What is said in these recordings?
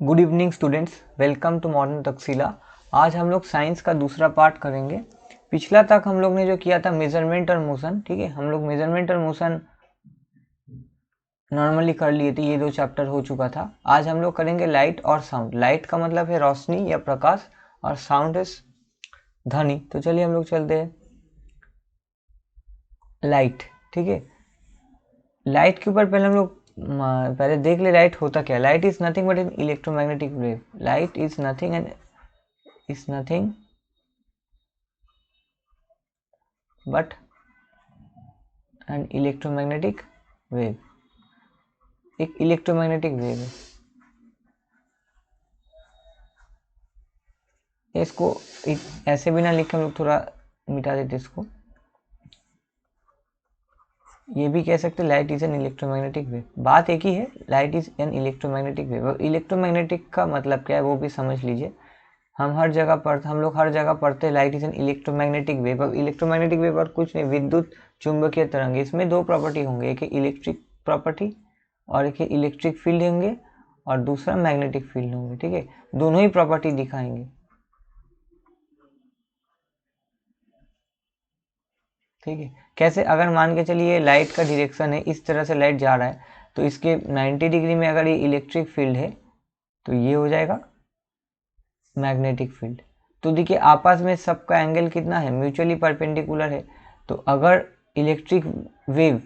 Good evening students, welcome to modern Taxila. आज हम लोग साइंस का दूसरा पार्ट करेंगे। पिछला तक हम लोग ने जो किया था मेजरमेंट और मोशन, ठीक है, हम लोग मेजरमेंट और मोशन नॉर्मली कर लिए थे, ये दो चैप्टर हो चुका था। आज हम लोग करेंगे लाइट और साउंड। लाइट का मतलब है रोशनी या प्रकाश और साउंड है ध्वनि। तो चलिए हम लोग चलते हैं लाइट, ठीक है। लाइट के ऊपर पहले हम लोग पहले देख ले लाइट होता क्या। Light is nothing but an electromagnetic wave. Light is nothing and is nothing but an electromagnetic wave। एक इलेक्ट्रोमैग्नेटिक वेव है। इसको ऐसे भी ना लिख के हम लोग थोड़ा मिटा देते इसको। ये भी कह सकते light is an electromagnetic wave. बात एक ही है, light is an electromagnetic wave. और इलेक्ट्रोमैग्नेटिक का मतलब क्या है वो भी समझ लीजिए। हम लोग हर जगह पढ़ते हैं light is an electromagnetic wave. अब इलेक्ट्रोमैग्नेटिक वेव और कुछ नहीं, विद्युत चुंबकीय तरंग। इसमें दो प्रॉपर्टी होंगे, एक है इलेक्ट्रिक प्रॉपर्टी और एक है इलेक्ट्रिक फील्ड होंगे और दूसरा मैग्नेटिक फील्ड होंगे, ठीक है। दोनों ही प्रॉपर्टी दिखाएंगे, ठीक है। कैसे, अगर मान के चलिए लाइट का डायरेक्शन है, इस तरह से लाइट जा रहा है, तो इसके 90 डिग्री में अगर ये इलेक्ट्रिक फील्ड है तो ये हो जाएगा मैग्नेटिक फील्ड। तो देखिए आपस में सबका एंगल कितना है, म्यूचुअली परपेंडिकुलर है। तो अगर इलेक्ट्रिक वेव,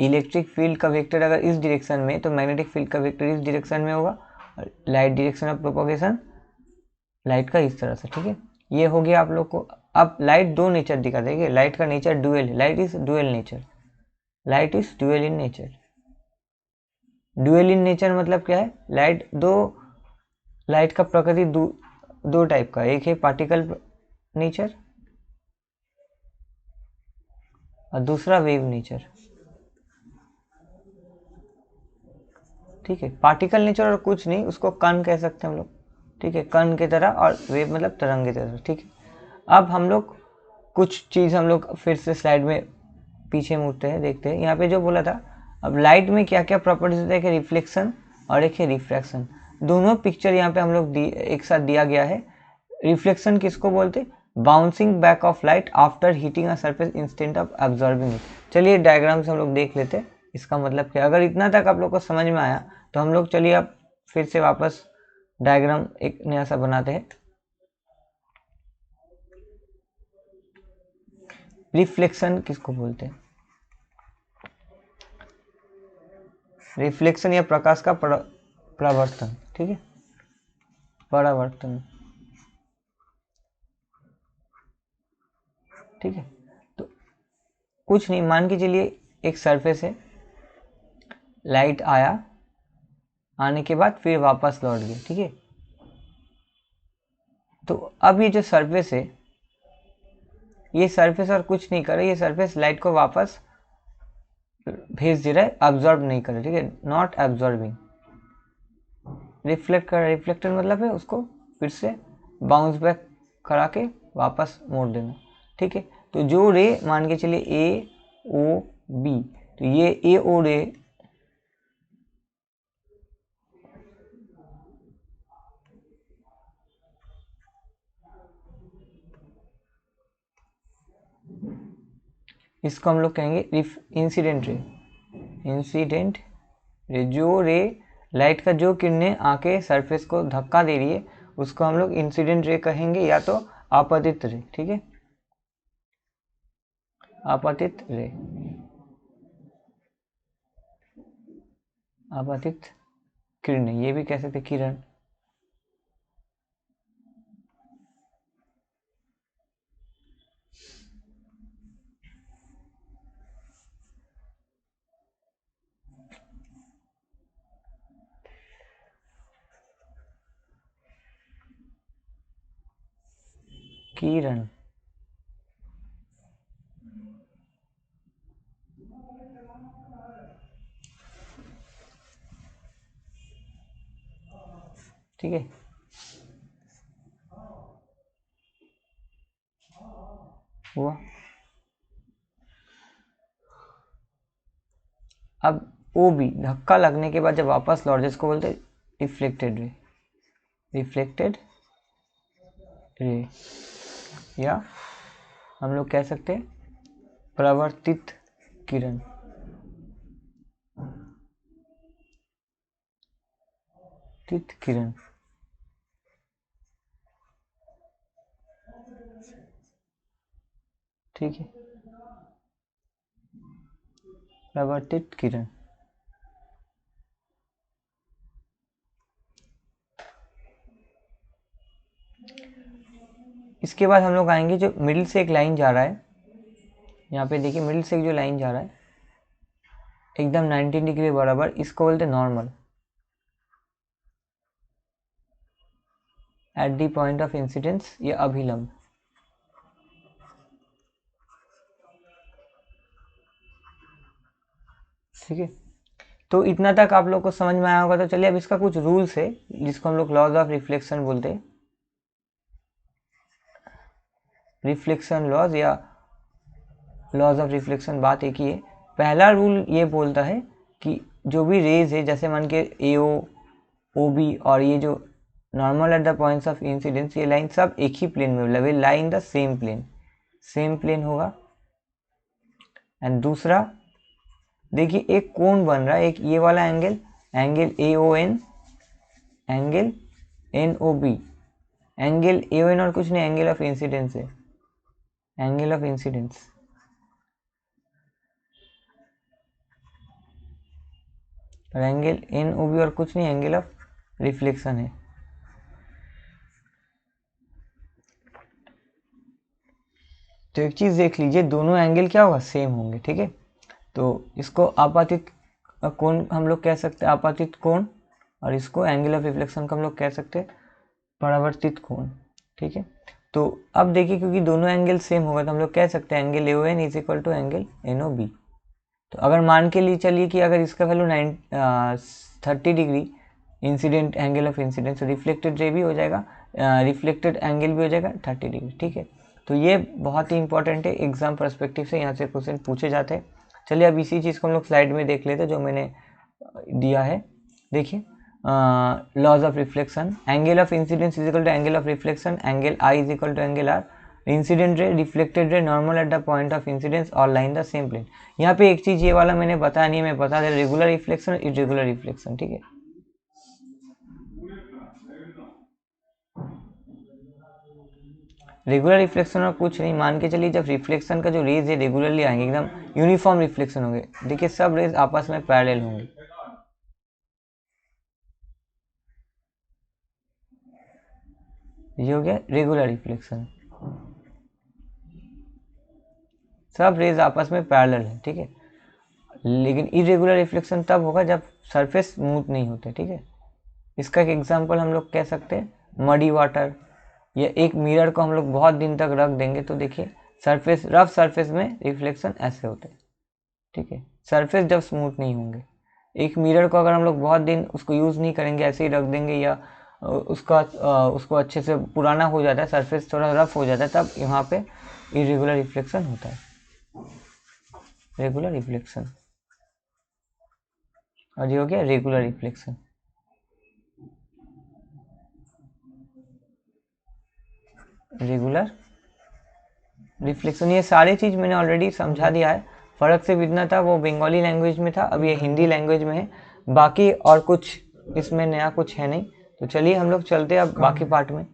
इलेक्ट्रिक फील्ड का वेक्टर अगर इस डायरेक्शन में, तो मैग्नेटिक फील्ड का वेक्टर इस डायरेक्शन में होगा। और light direction of propagation light का इस तरह से, ठीक है। ये हो गया आप लोग को। अब लाइट दो नेचर दिखा देगी। लाइट का नेचर डुअल है। Light is dual nature. Light is dual in nature. Dual in nature मतलब क्या है, लाइट का प्रकृति दो टाइप का, एक है पार्टिकल नेचर और दूसरा वेव नेचर, ठीक है। पार्टिकल नेचर और कुछ नहीं, उसको कण कह सकते हैं हम लोग, ठीक है, कण की तरह, और वेव मतलब तरंग की तरह, ठीक है। अब हम लोग कुछ चीज़ हम लोग फिर से स्लाइड में पीछे मुड़ते हैं, देखते हैं यहाँ पे जो बोला था। अब लाइट में क्या क्या प्रॉपर्टीज होता है, एक है रिफ्लेक्शन और एक है रिफ्रैक्शन। दोनों पिक्चर यहाँ पे हम लोग एक साथ दिया गया है। रिफ्लेक्शन किसको बोलते, bouncing back of light after heating a surface instant of absorbing it. चलिए डायग्राम से हम लोग देख लेते हैं इसका मतलब क्या। अगर इतना तक आप लोग को समझ में आया तो हम लोग चलिए अब फिर से वापस डायग्राम एक नया सा बनाते हैं। रिफ्लेक्शन किसको बोलते हैं, रिफ्लेक्शन या प्रकाश का परावर्तन, ठीक है, परावर्तन, ठीक है। तो कुछ नहीं, मान के चलिए एक सरफेस है, लाइट आया, आने के बाद फिर वापस लौट गया, ठीक है। तो अब ये जो सरफेस है, ये सरफेस और कुछ नहीं कर रहा, ये सरफेस लाइट को वापस भेज दे रहा है, ऑब्जॉर्ब नहीं कर रहा, ठीक है, नॉट एब्जॉर्बिंग। रिफ्लेक्ट कर रहा है, रिफ्लेक्टर मतलब है उसको फिर से बाउंस बैक करा के वापस मोड़ देना, ठीक है। तो जो रे मान के चलिए ए ओ बी, तो ये ए ओ रे इसको हम लोग कहेंगे इंसिडेंट रे। इंसिडेंट रे, जो रे लाइट का जो किरणें आके सरफेस को धक्का दे रही है उसको हम लोग इंसिडेंट रे कहेंगे, या तो आपतित रे, ठीक है, आपतित रे, आपतित किरणें, ये भी कह सकते किरण। किरण, ठीक है। हुआ। अब ओ बी, धक्का लगने के बाद जब वापस लौट, जिसको बोलते रिफ्लेक्टेड रे, रिफ्लेक्टेड रे, या हम लोग कह सकते हैं परावर्तित किरण, तित किरण। ठीक है, परावर्तित किरण। इसके बाद हम लोग आएंगे जो मिडिल से एक लाइन जा रहा है, यहाँ पे देखिए मिडिल से एक जो लाइन जा रहा है एकदम 90 डिग्री बराबर, इसको बोलते हैं normal at the point of incidence, या अभिलंब। ठीक है, तो इतना तक आप लोग को समझ में आया होगा। तो चलिए अब इसका कुछ रूल्स है जिसको हम लोग लॉज ऑफ रिफ्लेक्शन बोलते हैं, रिफ्लेक्शन लॉज या लॉज ऑफ रिफ्लेक्शन, बात एक ही है। पहला रूल ये बोलता है कि जो भी रेज है, जैसे मान के एओ, ओबी और ये जो normal at the points of incidence, ये लाइन सब एक ही प्लेन में मतलब lie in the same plane, same plane होगा। एंड दूसरा देखिए एक कोण बन रहा है, एक ये वाला angle, angle A O N, angle N O B, angle A O N और कुछ नहीं, एंगल ऑफ इंसिडेंस है, एंगल ऑफ इंसिडेंस। और एंगल एन ओ बी और कुछ नहीं, एंगल ऑफ रिफ्लेक्शन है। तो एक चीज देख लीजिए, दोनों एंगल क्या होगा, सेम होंगे। ठीक है, तो इसको आपातित कोण हम लोग कह सकते हैं, आपातित कोण, और इसको एंगल ऑफ रिफ्लेक्शन को हम लोग कह सकते हैं परावर्तित कोण। ठीक है, तो अब देखिए क्योंकि दोनों एंगल सेम होगा तो हम लोग कह सकते हैं angle A O N is equal to angle N O B. तो अगर मान के लिए चलिए कि अगर इसका value 30 degree incident angle of incidence, तो रिफ्लेक्टेड रे भी हो जाएगा, रिफ्लेक्टेड एंगल भी हो जाएगा 30 डिग्री। ठीक है, तो ये बहुत ही इंपॉर्टेंट है, एग्जाम पर्सपेक्टिव से यहाँ से क्वेश्चन पूछे जाते हैं। चलिए अब इसी चीज़ को हम लोग स्लाइड में देख लेते हैं जो मैंने दिया है। देखिए laws of reflection, angle of incidence is equal to angle of reflection, angle I is equal to angle R, incident ray, reflected ray, normal at the point of incidence और लाइन द सेम प्लेन। यहाँ पे एक चीज ये वाला मैंने बताया नहीं, मैं बता दे, रेगुलर रिफ्लेक्शन, इरेगुलर रिफ्लेक्शन। ठीक है, रेगुलर रिफ्लेक्शन और कुछ नहीं, मान के चलिए जब रिफ्लेक्शन का जो रेज है रेगुलरली आएंगे, एकदम यूनिफॉर्म रिफ्लेक्शन होंगे, देखिए सब रेज आपस में पैरेलल होंगे। ये हो गया रेगुलर रिफ्लेक्शन, सब रेज आपस में पैरेलल है। ठीक है, लेकिन इरेगुलर रिफ्लेक्शन तब होगा जब सरफेस स्मूथ नहीं होते। ठीक है, इसका एक एग्जांपल हम लोग कह सकते हैं मडी वाटर, या एक मिरर को हम लोग बहुत दिन तक रख देंगे तो देखिए सरफेस, रफ सरफेस में रिफ्लेक्शन ऐसे होते हैं। ठीक है, सरफेस जब स्मूथ नहीं होंगे, एक मिरर को अगर हम लोग बहुत दिन उसको यूज़ नहीं करेंगे, ऐसे ही रख देंगे, या उसको अच्छे से पुराना हो जाता है, सरफेस थोड़ा रफ हो जाता है, तब यहाँ पे इरेगुलर रिफ्लेक्शन होता है, रेगुलर रिफ्लेक्शन। और ये हो गया रेगुलर रिफ्लेक्शन। रेगुलर रिफ्लेक्शन, ये सारी चीज़ मैंने ऑलरेडी समझा दिया है। फ़र्क सिर्फ इतना था, वो बंगाली लैंग्वेज में था, अब ये हिंदी लैंग्वेज में है, बाकी और कुछ इसमें नया कुछ है नहीं। तो चलिए हम लोग चलते हैं अब बाकी पार्ट में।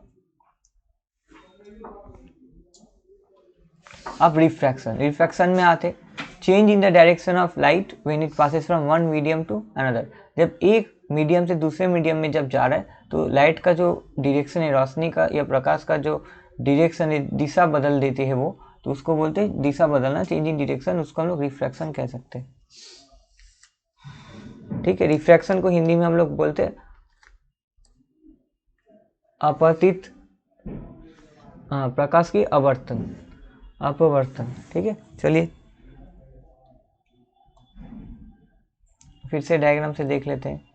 अब रिफ्रैक्शन, रिफ्रैक्शन में आते change in the direction of light when it passes from one medium to another. जब एक मीडियम से दूसरे मीडियम में जब जा रहा है तो लाइट का जो डायरेक्शन है, रोशनी का या प्रकाश का जो डायरेक्शन है, दिशा बदल देती है वो, तो उसको बोलते हैं दिशा बदलना, चेंज इन डायरेक्शन, उसको हम लोग रिफ्रैक्शन कह सकते हैं। ठीक है, रिफ्रैक्शन को हिंदी में हम लोग बोलते हैं अपवर्तित, प्रकाश की अवर्तन, अपवर्तन। ठीक है, चलिए फिर से डायग्राम से देख लेते हैं।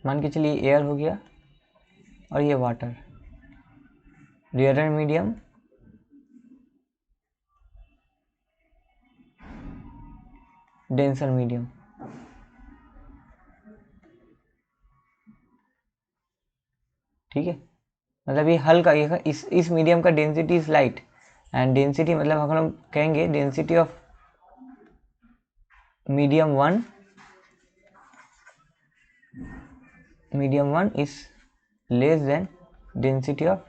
मान के चलिए एयर हो गया, और ये water, rare medium, denser medium. ठीक है, मतलब ये हल्का, ये इस मीडियम का density is light, and density मतलब हम लोग कहेंगे density of medium 1 is less than density of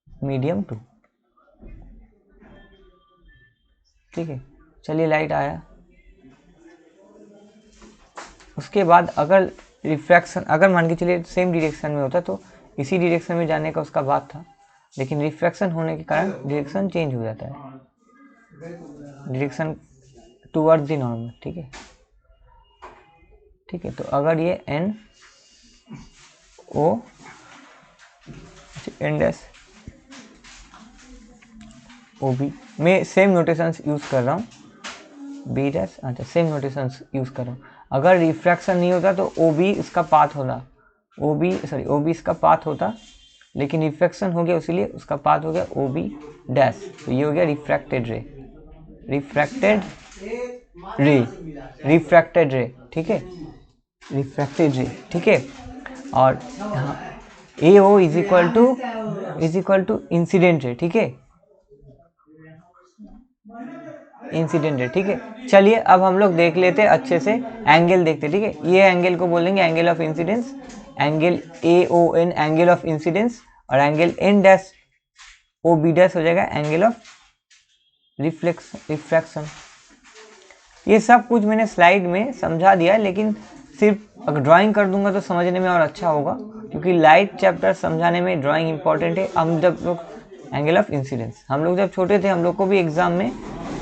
medium 2। ठीक है, चलिए लाइट आया। उसके बाद अगर रिफ्रैक्शन, अगर मान के चलिए सेम डायरेक्शन में होता तो इसी डायरेक्शन में जाने का उसका बात था, लेकिन रिफ्रैक्शन होने के कारण डायरेक्शन चेंज हो जाता है, डायरेक्शन टूवर्ड द नॉर्मल। ठीक है, ठीक है, तो अगर ये N O N dash O B, मैं सेम नोटेशंस यूज़ कर रहा हूँ, बी डैश, अच्छा सेम नोटेशंस यूज़ कर रहा हूँ। अगर रिफ्रैक्शन नहीं होता तो ओ बी इसका पाथ होता, ओ बी इसका पाथ होता, लेकिन रिफ्रैक्शन हो गया इसीलिए उसका पाथ हो गया ओ बी डैश, तो ये हो गया रिफ्रैक्टेड रे, रिफ्रैक्टेड रे। ठीक है, रिफ्रैक्टेड रे। ठीक है, और A O is equal to incident ray. ठीक है, इंसिडेंट रे। ठीक है, चलिए अब हम लोग देख लेते हैं अच्छे से, एंगल देखते। ठीक है, ये एंगल को बोलेंगे angle of incidence, angle A O N angle of incidence, और angle N dash O B dash हो जाएगा एंगल ऑफ रिफ्रैक्शन। ये सब कुछ मैंने स्लाइड में समझा दिया, लेकिन सिर्फ अगर ड्राइंग कर दूंगा तो समझने में और अच्छा होगा, क्योंकि लाइट चैप्टर समझाने में ड्राइंग इंपॉर्टेंट है। हम जब लोग एंगल ऑफ इंसिडेंस, हम लोग जब छोटे थे हम लोग को भी एग्जाम में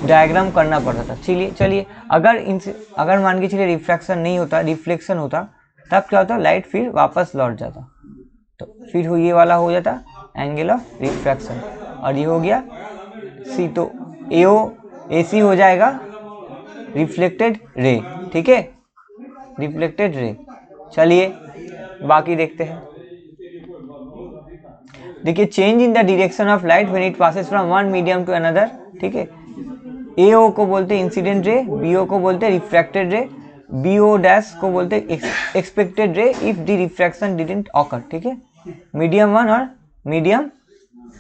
डायग्राम करना पड़ता था। चलिए अगर मान के चलिए रिफ्रैक्शन नहीं होता, रिफ्लेक्शन होता, तब क्या होता, लाइट फिर वापस लौट जाता, तो फिर ये वाला हो जाता एंगल ऑफ रिफ्रैक्शन, और ये हो गया सी, तो ए सी हो जाएगा रिफ्लेक्टेड रे। ठीक है, रिफ्लेक्टेड रे। चलिए बाकी देखते हैं। देखिए, change in the direction of light when it passes from one medium to another. ठीक है, ए ओ को बोलते हैं इंसिडेंट रे, बी ओ को बोलते हैं रिफ्रैक्टेड रे, बी ओ डैश को बोलते हैं एक्सपेक्टेड रे if the refraction didn't occur. ठीक है, मीडियम 1 और मीडियम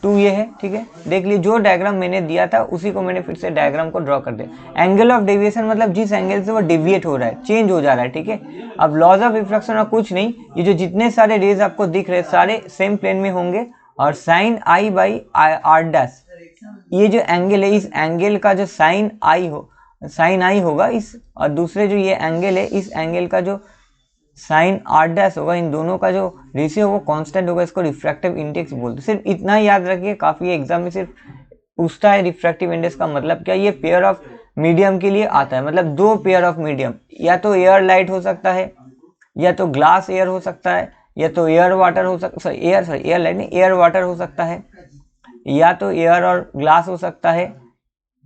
2 ये है। ठीक है, देख लीजिए जो डायग्राम मैंने दिया था उसी को मैंने फिर से डायग्राम को ड्रॉ कर दिया। एंगल ऑफ डेविएशन मतलब जिस एंगल से वो डेविएट हो रहा है, चेंज हो जा रहा है। ठीक है, अब लॉज ऑफ रिफ्रैक्शन और कुछ नहीं, ये जो जितने सारे रेज आपको दिख रहे हैं सारे सेम प्लेन में होंगे, और sine I by R dash, ये जो एंगल है इस एंगल का जो साइन आई होगा इस, और दूसरे जो ये एंगल है इस एंगल का जो साइन आर डैश होगा, इन दोनों का जो रेशियो वो कांस्टेंट होगा, इसको रिफ्रैक्टिव इंडेक्स बोलते हैं। सिर्फ इतना याद रखिए, काफी एग्जाम में सिर्फ पूछता है रिफ्रैक्टिव इंडेक्स का मतलब क्या। ये पेयर ऑफ मीडियम के लिए आता है, मतलब दो पेयर ऑफ मीडियम, या तो एयर लाइट हो सकता है, या तो ग्लास एयर हो सकता है, या तो एयर वाटर हो सकता है, एयर लाइट नहीं, एयर वाटर हो सकता है, या तो एयर और ग्लास हो सकता है,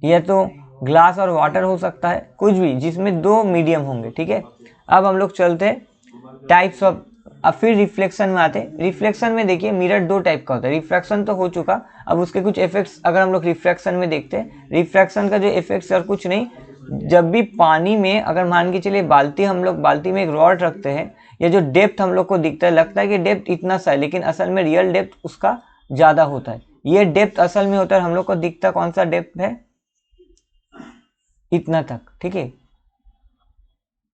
या तो ग्लास और वाटर हो सकता है, कुछ भी जिसमें दो मीडियम होंगे। ठीक है, अब हम लोग चलते हैं टाइप्स ऑफ, अब फिर रिफ्लेक्शन में आते हैं। रिफ्लेक्शन में देखिए मिरर दो टाइप का होता है, रिफ्रैक्शन तो हो चुका, अब उसके कुछ इफेक्ट्स अगर हम लोग रिफ्रैक्शन में देखते हैं, रिफ्रैक्शन का जो इफेक्ट्स और कुछ नहीं, जब भी पानी में अगर मान के चलिए हम लोग बाल्टी में एक रॉड रखते हैं, या जो डेप्थ हम लोग को दिखता है, लगता है कि डेप्थ इतना सा है, लेकिन असल में रियल डेप्थ उसका ज़्यादा होता है। ये डेप्थ असल में होता है, हम लोग को दिखता कौन सा डेप्थ है, इतना तक। ठीक है,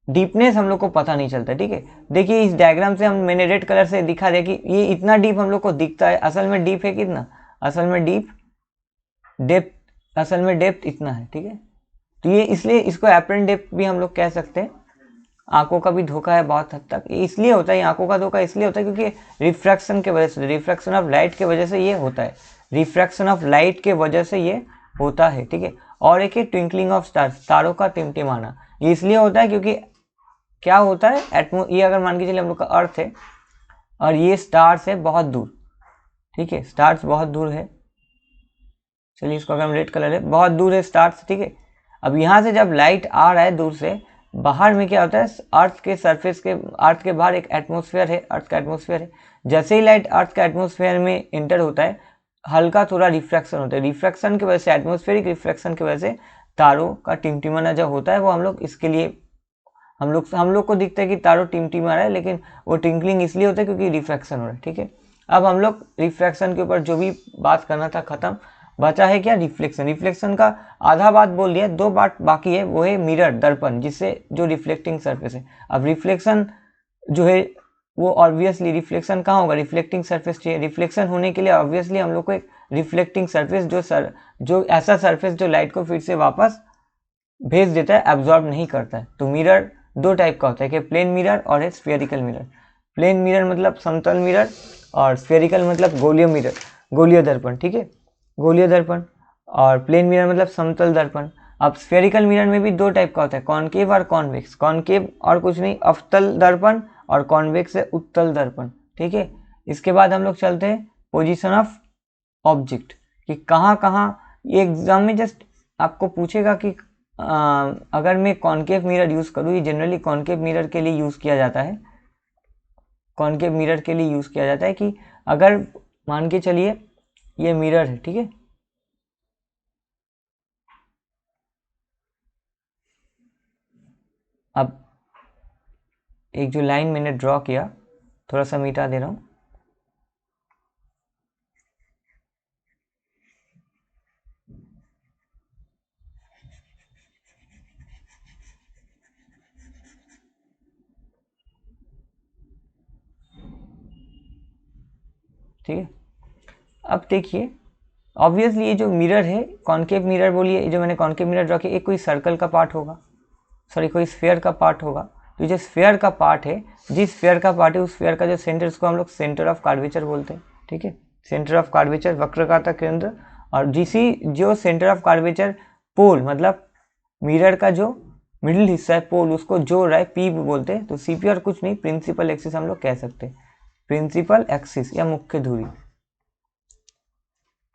डीपनेस हम लोग को पता नहीं चलता। ठीक है, देखिए इस डायग्राम से मैंने रेड कलर से दिखा दिया कि ये इतना डीप हम लोग को दिखता है, असल में डीप है कितना, असल में डेप्थ इतना है। ठीक है, तो ये इसलिए इसको एपरेंट डेप्थ भी हम लोग कह सकते हैं। आंखों का भी धोखा है बहुत हद तक, ये इसलिए होता है, आंखों का धोखा इसलिए होता है क्योंकि रिफ्रैक्शन के वजह से, रिफ्रैक्शन ऑफ लाइट के वजह से ये होता है, रिफ्रैक्शन ऑफ लाइट के वजह से ये होता है। ठीक है, और एक है ट्विंकलिंग ऑफ स्टार्स, तारों का टिमटिमाना, ये इसलिए होता है क्योंकि क्या होता है, ये अगर मान के चलिए हम लोग का अर्थ है और ये स्टार्स है बहुत दूर। ठीक है, स्टार्स बहुत दूर है, चलिए इसको अगर हम रेड कलर है, बहुत दूर है स्टार्स। ठीक है, अब यहाँ से जब लाइट आ रहा है दूर से, बाहर में क्या होता है, अर्थ के सरफेस के, अर्थ के बाहर एक एटमॉस्फेयर है, अर्थ का एटमॉस्फेयर है। जैसे ही लाइट अर्थ का एटमॉस्फेयर में इंटर होता है, हल्का थोड़ा रिफ्रैक्शन होता है। रिफ्रैक्शन की वजह से, एटमॉस्फेरिक रिफ्रैक्शन की वजह से तारों का टिमटिमाना जो होता है, वो हम लोग इसके लिए हम लोग को दिखता है कि तारों टिमटिमा रहा है, लेकिन वो टिंकलिंग इसलिए होता है क्योंकि रिफ्रैक्शन हो रहा है। ठीक है, अब हम लोग रिफ्रैक्शन के ऊपर जो भी बात करना था खत्म, बचा है क्या, रिफ्लेक्शन। रिफ्लेक्शन का आधा बात बोल दिया, दो बात बाकी है, वो है मिरर, दर्पण, जिससे जो रिफ्लेक्टिंग सरफेस है। अब रिफ्लेक्शन जो है वो ऑब्वियसली रिफ्लेक्शन कहाँ होगा, रिफ्लेक्टिंग सरफेस चाहिए। रिफ्लेक्शन होने के लिए ऑब्वियसली हम लोग को एक रिफ्लेक्टिंग सरफेस, जो ऐसा सरफेस जो लाइट को फिर से वापस भेज देता है, एब्जॉर्ब नहीं करता है। तो मिरर दो टाइप का होता है कि प्लेन मिरर और है स्फेरिकल मिरर। प्लेन मिरर मतलब समतल मिरर, और स्फेरिकल मतलब गोलीय मिरर, गोलीय दर्पण। ठीक है, गोलीय दर्पण, और प्लेन मिरर मतलब समतल दर्पण। अब स्फेरिकल मिरर में भी दो टाइप का होता है, कॉनकेव और कॉन्वेक्स। कॉनकेव और कुछ नहीं, अवतल दर्पण, और कॉन्वेक्स है उत्तल दर्पण। ठीक है, इसके बाद हम लोग चलते हैं पोजीशन ऑफ ऑब्जेक्ट, कि कहाँ कहाँ, ये एग्जाम में जस्ट आपको पूछेगा कि अगर मैं कॉनकेव मिरर यूज़ करूँ, ये जनरली कॉनकेव मिरर के लिए यूज़ किया जाता है। कॉनकेव मिरर के लिए यूज़ किया जाता है कि अगर मान के चलिए ये मिरर है, ठीक है, अब एक जो लाइन मैंने ड्रॉ किया, थोड़ा सा मिटा दे रहा हूँ। ठीक है, अब देखिए ऑब्वियसली ये जो मिरर है, कॉनकेव मिरर बोलिए, ये जो मैंने कॉनकेव मिरर ड्रॉ किया, एक कोई सर्कल का पार्ट होगा, सॉरी कोई स्फेयर का पार्ट होगा। तो जो स्फेयर का पार्ट है, जिस स्फेयर का पार्ट है, उस स्फेयर का जो सेंटर, उसको हम लोग सेंटर ऑफ कर्वेचर बोलते हैं। ठीक है, सेंटर ऑफ कर्वेचर, वक्रता केंद्र। और जो सेंटर ऑफ कर्वेचर पोल, मतलब मिरर का जो मिडिल हिस्सा है, पोल, उसको जोड़ रहा है, पी बोलते हैं। तो सीपी और कुछ नहीं, प्रिंसिपल एक्सिस हम लोग कह सकते हैं, प्रिंसिपल एक्सिस या मुख्य धुरी,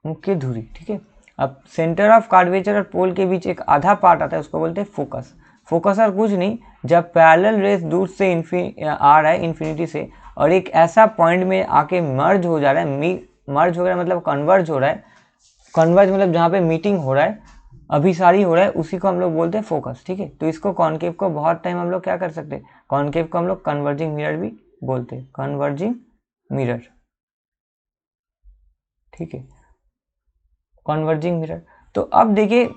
मुख्य धुरी। ठीक है, अब सेंटर ऑफ कर्वेचर और पोल के बीच एक आधा पार्ट आता है, उसको बोलते हैं फोकस। फोकस और कुछ नहीं, जब पैरेलल रेस दूर से आ रहा है इन्फिनिटी से, और एक ऐसा पॉइंट में आके मर्ज हो जा रहा है, मर्ज हो रहा है मतलब कन्वर्ज हो रहा है, कन्वर्ज मतलब जहाँ पे मीटिंग हो रहा है, अभिसारी हो रहा है, उसी को हम लोग बोलते हैं फोकस। ठीक है, तो इसको कॉनकेव को बहुत टाइम हम लोग क्या कर सकते हैं, कॉनकेव को हम लोग कन्वर्जिंग मिरर भी बोलते हैं, कन्वर्जिंग मिरर। ठीक है, कन्वर्जिंग मिरर। तो अब देखिए,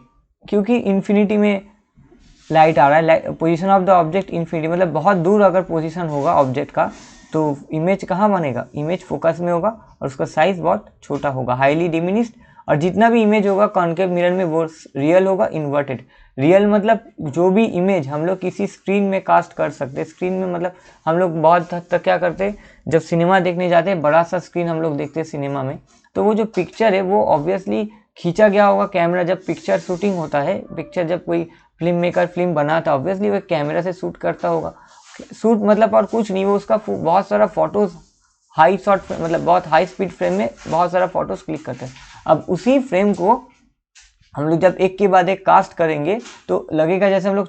क्योंकि इन्फिनिटी में लाइट आ रहा है, position of the object infinity, मतलब बहुत दूर अगर पोजीशन होगा ऑब्जेक्ट का, तो इमेज कहाँ बनेगा, इमेज फोकस में होगा, और उसका साइज बहुत छोटा होगा, हाईली डिमिनिस्ड। और जितना भी इमेज होगा कॉनकेव मिरर में, वो रियल होगा, इन्वर्टेड। रियल मतलब जो भी इमेज हम लोग किसी स्क्रीन में कास्ट कर सकते हैं, स्क्रीन में मतलब हम लोग बहुत हद तक क्या करते हैं, जब सिनेमा देखने जाते हैं, बड़ा सा स्क्रीन हम लोग देखते हैं सिनेमा में, तो वो जो पिक्चर है वो ऑब्वियसली खींचा गया होगा कैमरा। जब पिक्चर शूटिंग होता है, पिक्चर जब कोई फिल्म मेकर फिल्म बनाता, ऑब्वियसली वो कैमरा से शूट करता होगा। शूट मतलब और कुछ नहीं, वो उसका बहुत सारा फोटोज, हाई शॉट मतलब बहुत हाई स्पीड फ्रेम में बहुत सारा फोटोज क्लिक करते हैं। अब उसी फ्रेम को हम लोग जब एक के बाद एक कास्ट करेंगे, तो लगेगा जैसे हम लोग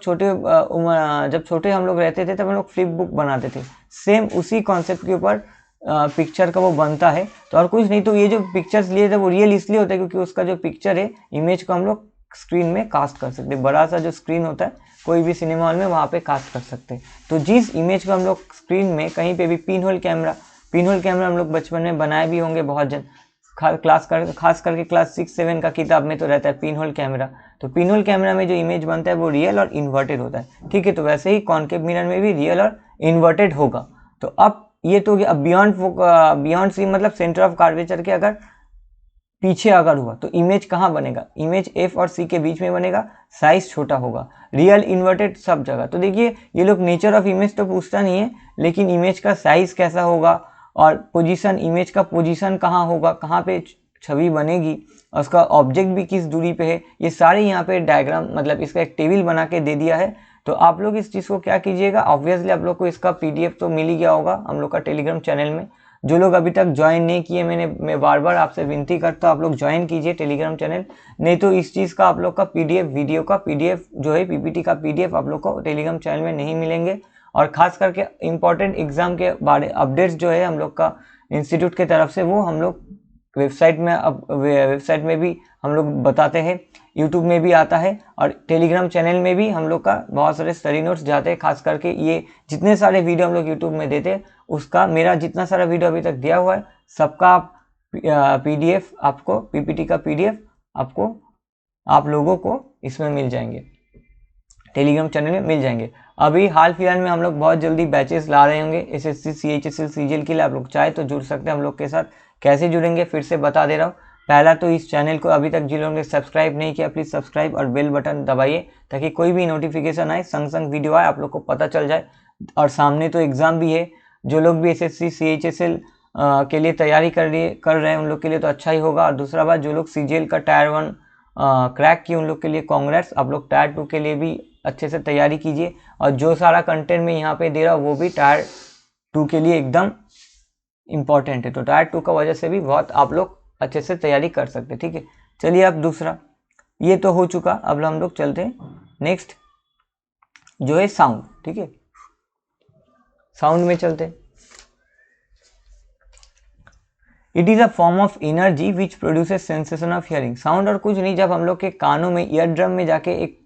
जब छोटे हम लोग रहते थे, तब हम लोग फ्लिप बुक बनाते थे, सेम उसी कॉन्सेप्ट के ऊपर पिक्चर का वो बनता है। तो और कुछ नहीं, तो ये जो पिक्चर्स लिए थे वो रियल इसलिए होता है क्योंकि उसका जो पिक्चर है, इमेज को हम लोग स्क्रीन में कास्ट कर सकते हैं। बड़ा सा जो स्क्रीन होता है कोई भी सिनेमा हॉल में, वहाँ पे कास्ट कर सकते हैं। तो जिस इमेज को हम लोग स्क्रीन में कहीं पे भी, पिन होल कैमरा हम लोग बचपन में बनाए भी होंगे बहुत जन, खास करके क्लास 6-7 का किताब में तो रहता है पिन होल कैमरा। तो पिन होल कैमरा में जो इमेज बनता है वो रियल और इन्वर्टेड होता है। ठीक है, तो वैसे ही कॉनकेव मिरर में भी रियल और इन्वर्टेड होगा। तो अब ये तो अब बियॉन्ड सी मतलब सेंटर ऑफ कर्वेचर के अगर पीछे अगर हुआ, तो इमेज कहाँ बनेगा, इमेज एफ और सी के बीच में बनेगा, साइज छोटा होगा, रियल इन्वर्टेड सब जगह। तो देखिए ये लोग नेचर ऑफ इमेज तो पूछता नहीं है, लेकिन इमेज का साइज कैसा होगा, और पोजीशन, इमेज का पोजीशन कहाँ होगा, कहाँ पे छवि बनेगी, और उसका ऑब्जेक्ट भी किस दूरी पे है, ये सारे यहाँ पे डायग्राम मतलब इसका एक टेबल बना के दे दिया है। तो आप लोग इस चीज़ को क्या कीजिएगा, ऑब्वियसली आप लोग को इसका PDF तो मिल ही गया होगा हम लोग का टेलीग्राम चैनल में, जो लोग अभी तक ज्वाइन नहीं किए, मैं बार बार आपसे विनती करता हूँ आप लोग ज्वाइन कीजिए टेलीग्राम चैनल। नहीं तो इस चीज़ का आप लोग का पीडीएफ, वीडियो का पीडीएफ जो है, पीपीटी का पीडीएफ आप लोग को टेलीग्राम चैनल में नहीं मिलेंगे। और खास करके इम्पोर्टेंट एग्जाम के बारे अपडेट्स जो है हम लोग का इंस्टीट्यूट के तरफ से, वो हम लोग वेबसाइट में, अब वेबसाइट में भी हम लोग बताते हैं, यूट्यूब में भी आता है, और टेलीग्राम चैनल में भी हम लोग का बहुत सारे स्टडी नोट्स जाते हैं। खास करके ये जितने सारे वीडियो हम लोग यूट्यूब में देते हैं, उसका मेरा जितना सारा वीडियो अभी तक दिया हुआ है सबका पीडीएफ आपको, पीपीटी का पीडीएफ आपको, आप लोगों को इसमें मिल जाएंगे, टेलीग्राम चैनल में मिल जाएंगे। अभी हाल फिलहाल में हम लोग बहुत जल्दी बैचेस ला रहे होंगे एसएससी, सीएचएसएल, सीजीएल के लिए। आप लोग चाहे तो जुड़ सकते हैं हम लोग के साथ। कैसे जुड़ेंगे फिर से बता दे रहा हूँ। पहला तो इस चैनल को अभी तक जिन लोगों ने सब्सक्राइब नहीं किया, प्लीज़ सब्सक्राइब और बेल बटन दबाइए, ताकि कोई भी नोटिफिकेशन आए, संग संग वीडियो आए, आप लोग को पता चल जाए। और सामने तो एग्ज़ाम भी है, जो लोग भी एसएससी, सीएचएसएल के लिए तैयारी कर रहे हैं उन लोग के लिए तो अच्छा ही होगा। और दूसरा बात, जो लोग सीजीएल का टायर 1 क्रैक किए उन लोग के लिए कांग्रेस। आप लोग टायर 2 के लिए भी अच्छे से तैयारी कीजिए। और जो सारा कंटेंट मैं यहाँ पे दे रहा हूँ वो भी टायर 2 के लिए एकदम इम्पॉर्टेंट है, तो टायर 2 का वजह से भी बहुत आप लोग अच्छे से तैयारी कर सकते हैं। ठीक है, चलिए अब दूसरा, ये तो हो चुका। अब हम लोग चलते हैं नेक्स्ट जो है साउंड। ठीक है, साउंड में चलते हैं। It is a form of energy which produces sensation of hearing. Sound और कुछ नहीं, जब हम लोग के कानों में, ईयर ड्रम में जाके एक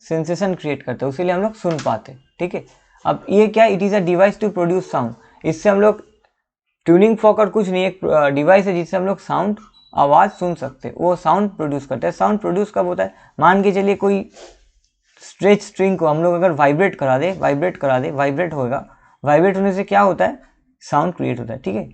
सेंसेशन क्रिएट करते हैं, उसीलिए हम लोग सुन पाते हैं। ठीक है, अब ये क्या, it is a device to produce sound. इससे हम लोग, ट्यूनिंग फॉक और कुछ नहीं, एक डिवाइस है जिससे हम लोग साउंड, आवाज़ सुन सकते हैं, वो साउंड प्रोड्यूस करते हैं। साउंड प्रोड्यूस कब होता है, मान के चलिए कोई स्ट्रेच स्ट्रिंग को हम लोग अगर वाइब्रेट करा दे, वाइब्रेट होगा, वाइब्रेट होने से क्या होता है, साउंड क्रिएट होता है। ठीक है,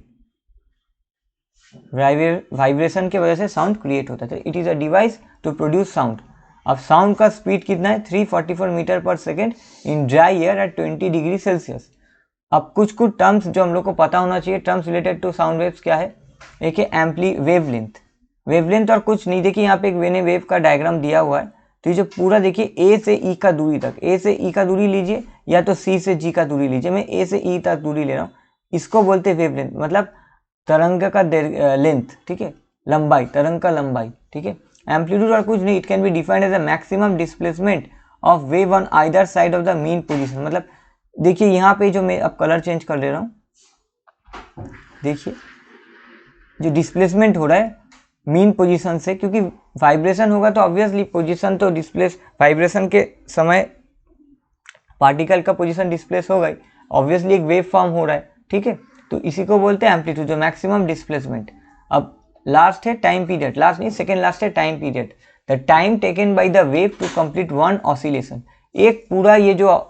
वाइब्रेशन की वजह से साउंड क्रिएट होता है। It is a device to produce sound. अब साउंड का स्पीड कितना है, 344 metre per second in dry air at 20 degree Celsius. अब कुछ टर्म्स जो हम लोग को पता होना चाहिए, terms related to sound waves क्या है। एक है एम्पली वेवलेंथ। वेवलेंथ और कुछ नहीं, देखिए यहाँ पे एक वेने वेव का डायग्राम दिया हुआ है। तो ये जो पूरा देखिए ए से ई का दूरी तक, ए से ई का दूरी लीजिए या तो सी से जी का दूरी लीजिए, मैं ए से ई तक दूरी ले रहा हूँ, इसको बोलते हैं वेवलेंथ, मतलब तरंग का लेंथ। ठीक है, लंबाई, तरंग का लंबाई। ठीक है, एम्पलीट्यूड और कुछ नहीं, it can be defined as a maximum displacement of wave on either side of the mean position. मतलब देखिए यहाँ पे जो मैं अब कलर चेंज कर ले रहा हूँ, देखिए जो डिस्प्लेसमेंट हो रहा है मीन पोजीशन से, क्योंकि वाइब्रेशन होगा तो ऑब्वियसली पोजीशन तो डिस्प्लेस, वाइब्रेशन के समय पार्टिकल का पोजीशन डिस्प्लेस होगा ही, ऑब्वियसली एक वेव फॉर्म हो रहा है। ठीक है, तो इसी को बोलते हैं एम्पलीट्यूड, जो मैक्सिमम डिस्प्लेसमेंट। अब लास्ट है टाइम पीरियड, लास्ट नहीं सेकेंड लास्ट है time period, the time taken by the wave to complete one oscillation. एक पूरा ये जो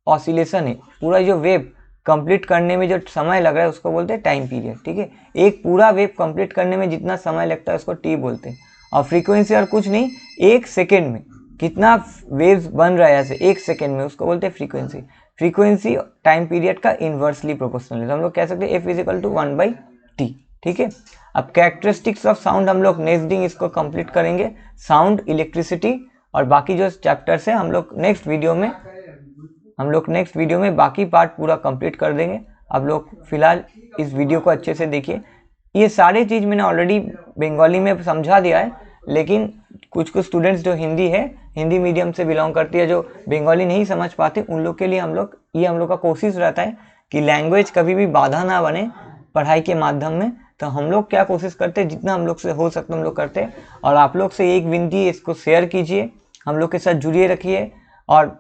ऑसिलेशन है, पूरा जो वेव कंप्लीट करने में जो समय लग रहा है उसको बोलते हैं टाइम पीरियड। ठीक है, एक पूरा वेव कंप्लीट करने में जितना समय लगता है उसको टी बोलते हैं। और फ्रीक्वेंसी और कुछ नहीं, एक सेकेंड में कितना वेव्स बन रहा है ऐसे एक सेकेंड में, उसको बोलते हैं फ्रीक्वेंसी। फ्रीक्वेंसी टाइम पीरियड का इन्वर्सली प्रोपोर्शनल है, तो हम लोग कह सकते हैं F = 1/T। ठीक है, अब कैरेक्टरिस्टिक्स ऑफ साउंड हम लोग नेक्स्ट दिन इसको कंप्लीट करेंगे, साउंड, इलेक्ट्रिसिटी और बाकी जो चैप्टर्स है हम लोग नेक्स्ट वीडियो में बाकी पार्ट पूरा कंप्लीट कर देंगे। आप लोग फिलहाल इस वीडियो को अच्छे से देखिए। ये सारी चीज़ मैंने ऑलरेडी बंगाली में समझा दिया है, लेकिन कुछ स्टूडेंट्स जो हिंदी मीडियम से बिलोंग करती है, जो बंगाली नहीं समझ पाते, उन लोग के लिए हम लोग का कोशिश रहता है कि लैंग्वेज कभी भी बाधा ना बने पढ़ाई के माध्यम में। तो हम लोग क्या कोशिश करते हैं, जितना हम लोग से हो सकता हम लोग करते हैं। और आप लोग से एक विनती है, इसको शेयर कीजिए, हम लोग के साथ जुड़िए रखिए, और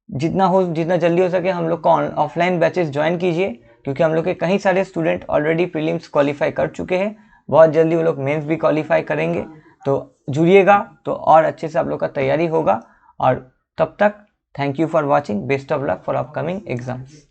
जितना जल्दी हो सके हम लोग को ऑफलाइन बैचेस ज्वाइन कीजिए, क्योंकि हम लोग के कई सारे स्टूडेंट ऑलरेडी प्रीलिम्स क्वालिफाई कर चुके हैं, बहुत जल्दी वो लोग मेंस भी क्वालिफाई करेंगे। तो जुड़िएगा तो और अच्छे से आप लोग का तैयारी होगा। और तब तक thank you for watching, best of luck for upcoming exams.